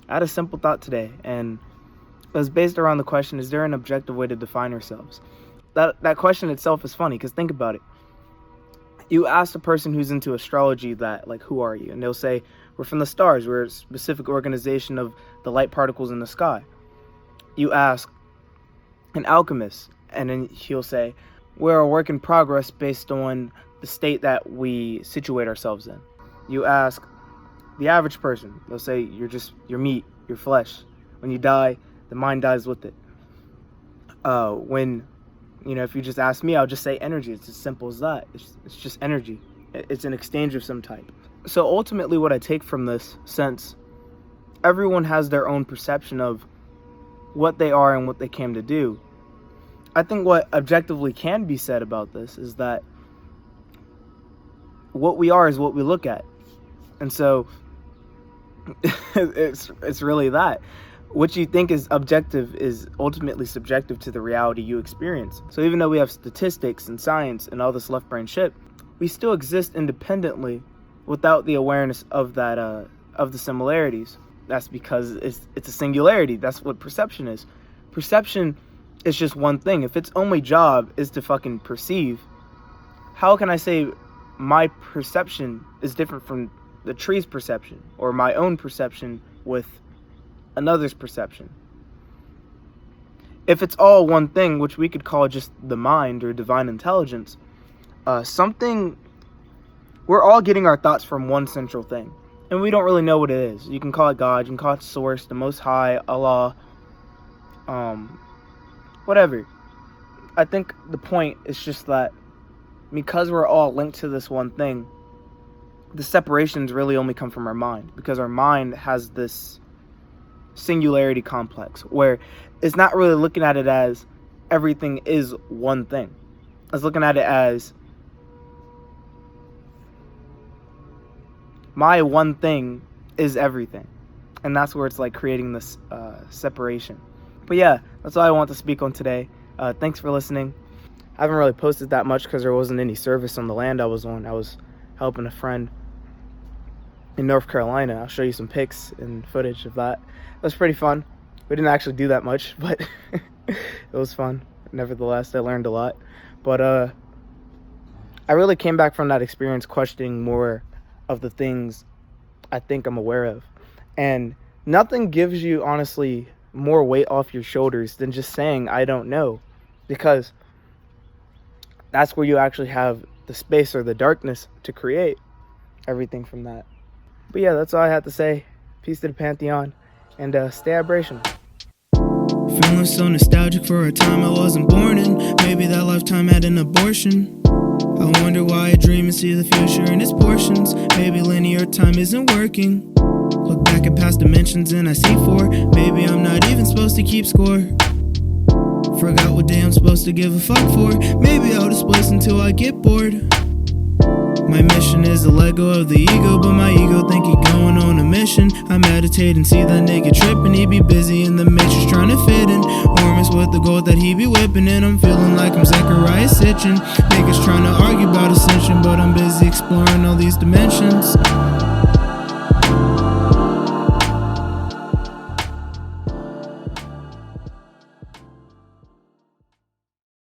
I had a simple thought today, and it was based around the question, is there an objective way to define ourselves? That question itself is funny, because think about it. You ask a person who's into astrology that, like, who are you? And they'll say, we're from the stars. We're a specific organization of the light particles in the sky. You ask an alchemist, and then he'll say, we're a work in progress based on the state that we situate ourselves in. You ask the average person, they'll say, you're meat, your flesh. When you die, the mind dies with it. If you just ask me, I'll just say energy. It's as simple as that. It's just energy. It's an exchange of some type. So ultimately what I take from this, since everyone has their own perception of what they are and what they came to do, I think what objectively can be said about this is that what we are is what we look at. And so it's really that. What you think is objective is ultimately subjective to the reality you experience. So even though we have statistics and science and all this left brain shit, we still exist independently without the awareness of that, of the similarities. That's because it's a singularity. That's what perception is. Perception is just one thing. If its only job is to fucking perceive, how can I say my perception is different from the tree's perception or my own perception with another's perception? If it's all one thing, which we could call just the mind or divine intelligence, we're all getting our thoughts from one central thing, and we don't really know what it is. You can call it God, you can call it Source, the Most High, Allah, whatever. I think the point is just that because we're all linked to this one thing, the separations really only come from our mind, because our mind has this singularity complex where it's not really looking at it as everything is one thing. It's looking at it as my one thing is everything, and that's where it's like creating this separation. But yeah, that's all I want to speak on today. Thanks for listening. I haven't really posted that much because there wasn't any service on the land I was on. I was helping a friend in North Carolina. I'll show you some pics and footage of that. It was pretty fun. We didn't actually do that much, but it was fun. Nevertheless, I learned a lot. But I really came back from that experience questioning more of the things I think I'm aware of. And nothing gives you, honestly, more weight off your shoulders than just saying, I don't know. Because that's where you actually have the space or the darkness to create everything from that. But yeah, that's all I had to say. Peace to the Pantheon, and stay vibration. Feeling so nostalgic for a time I wasn't born in. Maybe that lifetime had an abortion. I wonder why I dream and see the future in its portions. Maybe linear time isn't working. Look back at past dimensions and I see four. Maybe I'm not even supposed to keep score. Forgot what day I'm supposed to give a fuck for. Maybe I'll displace until I get bored. My mission is to let go of the ego, but my ego think he going on a mission. I meditate and see that nigga tripping. He be busy in the matrix trying to fit in. Ormus with the gold that he be whipping, and I'm feeling like I'm Zechariah Sitchin. Niggas trying to argue about ascension, but I'm busy exploring all these dimensions.